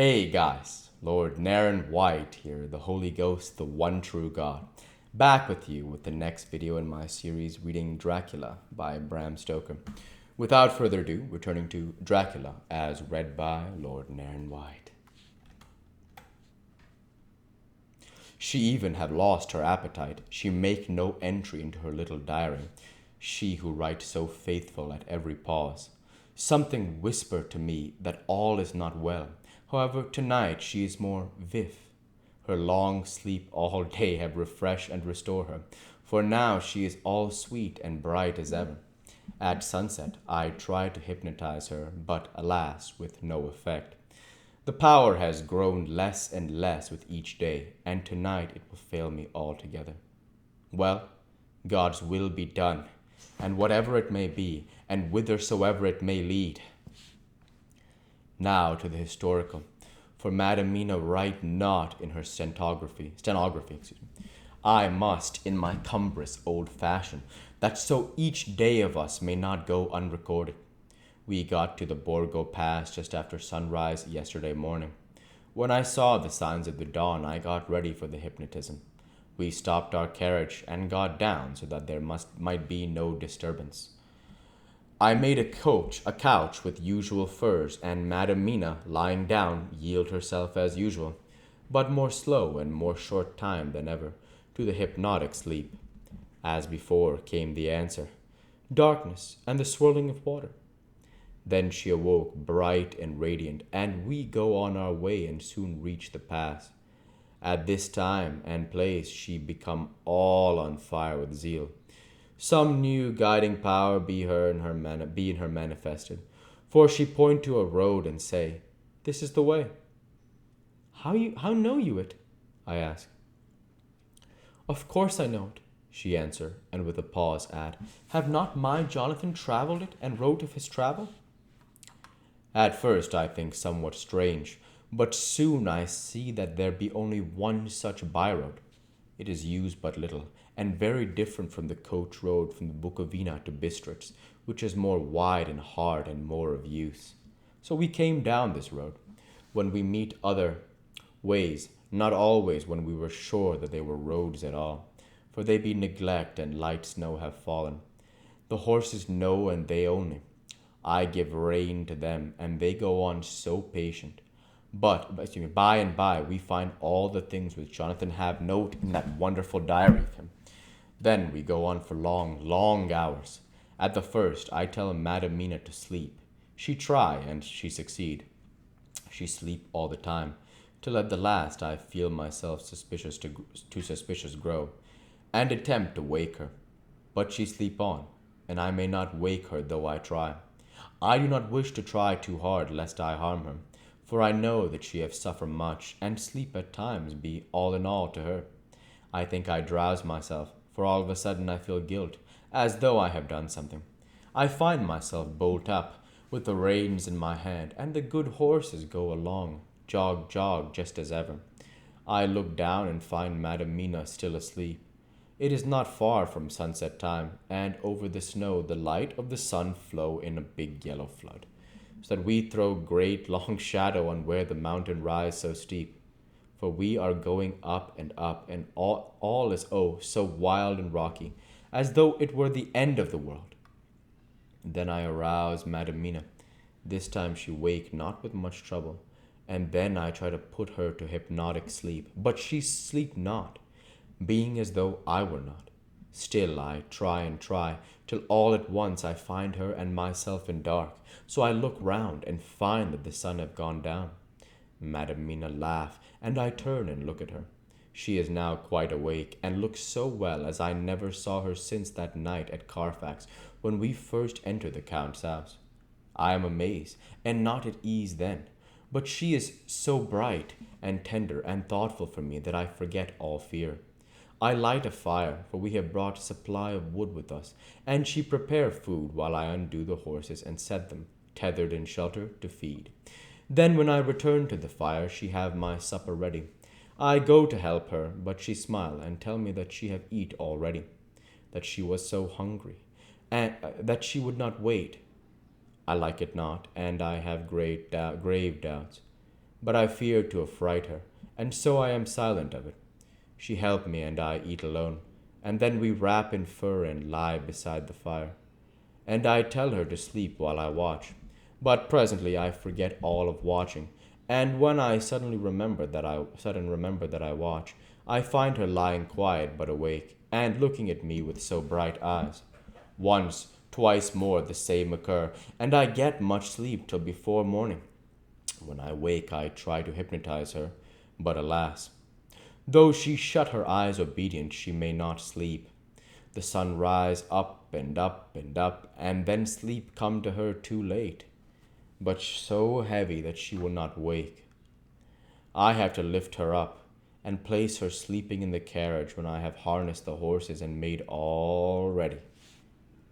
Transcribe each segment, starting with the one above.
Hey guys, Lord Naren White here, the Holy Ghost, the one true God, back with you with the next video in my series reading Dracula by Bram Stoker. Without further ado, returning to Dracula as read by Lord Naren White. She even had lost her appetite. She make no entry into her little diary, she who writes so faithful at every pause. Something whispered to me that all is not well. However, tonight she is more vif. Her long sleep all day have refreshed and restored her, for now she is all sweet and bright as ever. At sunset, I tried to hypnotize her, but alas, with no effect. The power has grown less and less with each day, and tonight it will fail me altogether. Well, God's will be done, and whatever it may be, and whithersoever it may lead. Now to the historical, for Madam Mina write not in her stenography. I must, in my cumbrous old fashion, that so each day of us may not go unrecorded. We got to the Borgo Pass just after sunrise yesterday morning. When I saw the signs of the dawn, I got ready for the hypnotism. We stopped our carriage and got down so that there might be no disturbance. I made a couch with usual furs, and Madam Mina, lying down, yield herself as usual, but more slow and more short time than ever, to the hypnotic sleep. As before came the answer, darkness and the swirling of water. Then she awoke, bright and radiant, and we go on our way and soon reach the pass. At this time and place she become all on fire with zeal. Some new guiding power be in her manifested, for she point to a road and say, "This is the way." How know you it? I ask. Of course I know it, she answer, and with a pause add, have not my Jonathan travelled it and wrote of his travel? At first I think somewhat strange, but soon I see that there be only one such byroad. It is used but little, and very different from the coach road from the Bukovina to Bistritz, which is more wide and hard and more of use. So we came down this road. When we meet other ways, not always when we were sure that they were roads at all, for they be neglect and light snow have fallen. The horses know and they only. I give rein to them, and they go on so patient. But by and by we find all the things which Jonathan have note in that wonderful diary of him. Then we go on for long, long hours. At the first, I tell Madam Mina to sleep. She try, and she succeed. She sleep all the time, till at the last I feel myself suspicious grow, and attempt to wake her. But she sleep on, and I may not wake her though I try. I do not wish to try too hard, lest I harm her, for I know that she have suffered much, and sleep at times be all in all to her. I think I drowse myself, for all of a sudden I feel guilt, as though I have done something. I find myself bolt up, with the reins in my hand, and the good horses go along, jog, jog, just as ever. I look down and find Madam Mina still asleep. It is not far from sunset time, and over the snow the light of the sun flow in a big yellow flood, so that we throw great long shadow on where the mountain rise so steep. For we are going up, and all is oh so wild and rocky, as though it were the end of the world. Then I arouse Madam Mina. This time she wake not with much trouble, and then I try to put her to hypnotic sleep, but she sleep not, being as though I were not. Still I try and try, till all at once I find her and myself in dark. So I look round and find that the sun have gone down. Madam Mina laugh, and I turn and look at her. She is now quite awake, and looks so well as I never saw her since that night at Carfax, when we first entered the Count's house. I am amazed, and not at ease then, but she is so bright and tender and thoughtful for me that I forget all fear. I light a fire, for we have brought a supply of wood with us, and she prepare food while I undo the horses and set them, tethered in shelter, to feed. Then when I return to the fire, she have my supper ready. I go to help her, but she smile and tell me that she have eat already, that she was so hungry, and that she would not wait. I like it not, and I have grave doubts. but I feared to affright her, and so I am silent of it. She helped me, and I eat alone, and then we wrap in fur and lie beside the fire. And I tell her to sleep while I watch. But presently I forget all of watching, and when I suddenly remember that I watch, I find her lying quiet but awake, and looking at me with so bright eyes. Once, twice more the same occur, and I get much sleep till before morning. When I wake, I try to hypnotize her, but alas, though she shut her eyes obedient, she may not sleep. The sun rise up and up and up, and then sleep come to her too late, but so heavy that she will not wake. I have to lift her up and place her sleeping in the carriage when I have harnessed the horses and made all ready.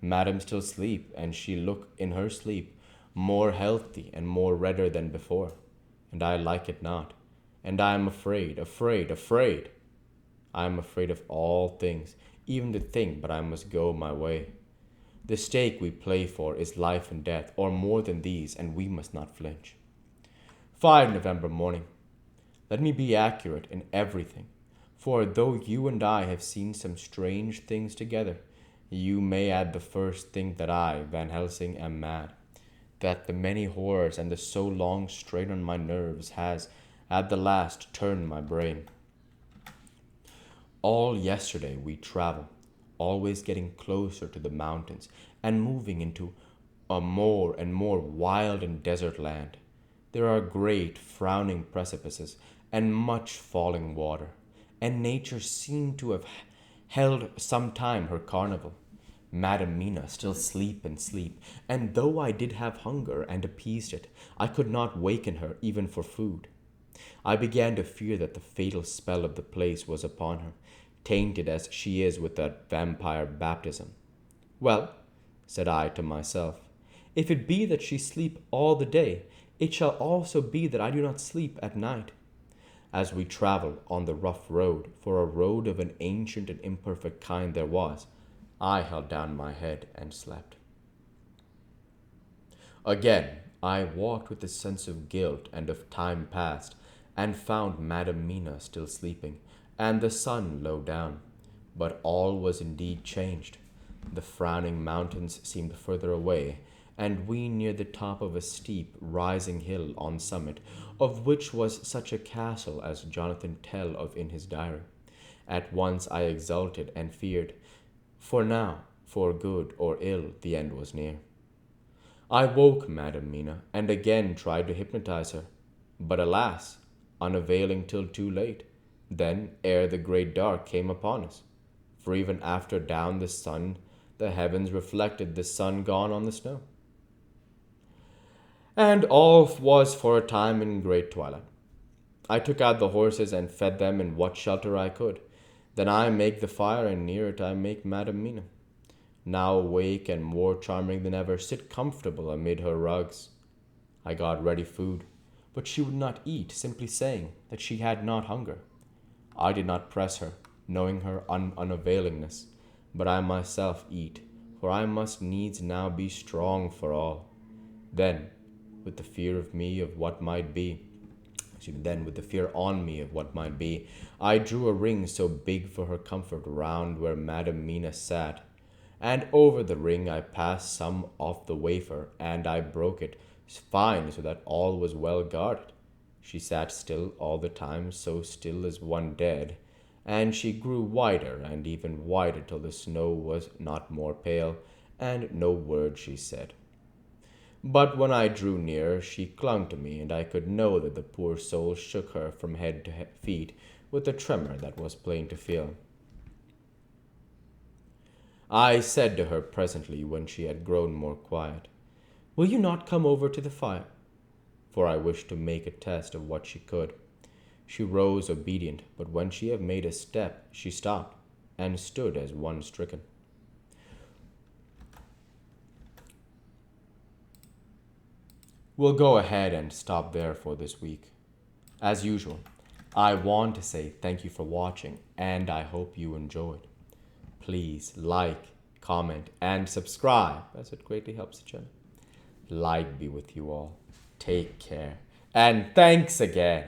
Madam still sleep, and she look in her sleep more healthy and more redder than before, and I like it not, and I am afraid, afraid, afraid. I am afraid of all things, even to think but I must go my way. The stake we play for is life and death, or more than these, and we must not flinch. 5 November morning. Let me be accurate in everything, for though you and I have seen some strange things together, you may at the first think that I, Van Helsing, am mad, that the many horrors and the so long strain on my nerves has at the last turned my brain. All yesterday we traveled, always getting closer to the mountains and moving into a more and more wild and desert land. There are great frowning precipices and much falling water, and nature seemed to have held some time her carnival. Madam Mina still sleep and sleep, and though I did have hunger and appeased it, I could not waken her even for food. I began to fear that the fatal spell of the place was upon her, tainted as she is with that vampire baptism. Well, said I to myself, if it be that she sleep all the day, it shall also be that I do not sleep at night. As we travelled on the rough road, for a road of an ancient and imperfect kind there was, I held down my head and slept. Again, I walked with a sense of guilt and of time past, and found Madam Mina still sleeping, and the sun low down. But all was indeed changed. The frowning mountains seemed further away, and we near the top of a steep, rising hill on summit, of which was such a castle as Jonathan tell of in his diary. At once I exulted and feared, for now, for good or ill, the end was near. I woke Madam Mina, and again tried to hypnotize her, but alas, unavailing till too late. Then, ere the great dark came upon us, for even after down the sun, the heavens reflected the sun gone on the snow. And all was for a time in great twilight. I took out the horses and fed them in what shelter I could. Then I make the fire, and near it I make Madam Mina, now awake and more charming than ever, sit comfortable amid her rugs. I got ready food, but she would not eat, simply saying that she had not hunger. I did not press her, knowing her unavailingness, but I myself eat, for I must needs now be strong for all. Then, with the fear of me of what might be, with the fear on me of what might be, I drew a ring so big for her comfort round where Madam Mina sat, and over the ring I passed some of the wafer, and I broke it fine so that all was well guarded. She sat still all the time, so still as one dead, and she grew whiter and even whiter till the snow was not more pale, and no word she said. But when I drew near, she clung to me, and I could know that the poor soul shook her from head to feet with a tremor that was plain to feel. I said to her presently, when she had grown more quiet, "Will you not come over to the fire?" For I wished to make a test of what she could. She rose obedient, but when she had made a step, she stopped, and stood as one stricken. We'll go ahead and stop there for this week. As usual, I want to say thank you for watching, and I hope you enjoyed. Please like, comment, and subscribe, as it greatly helps the channel. Light be with you all. Take care, And thanks again.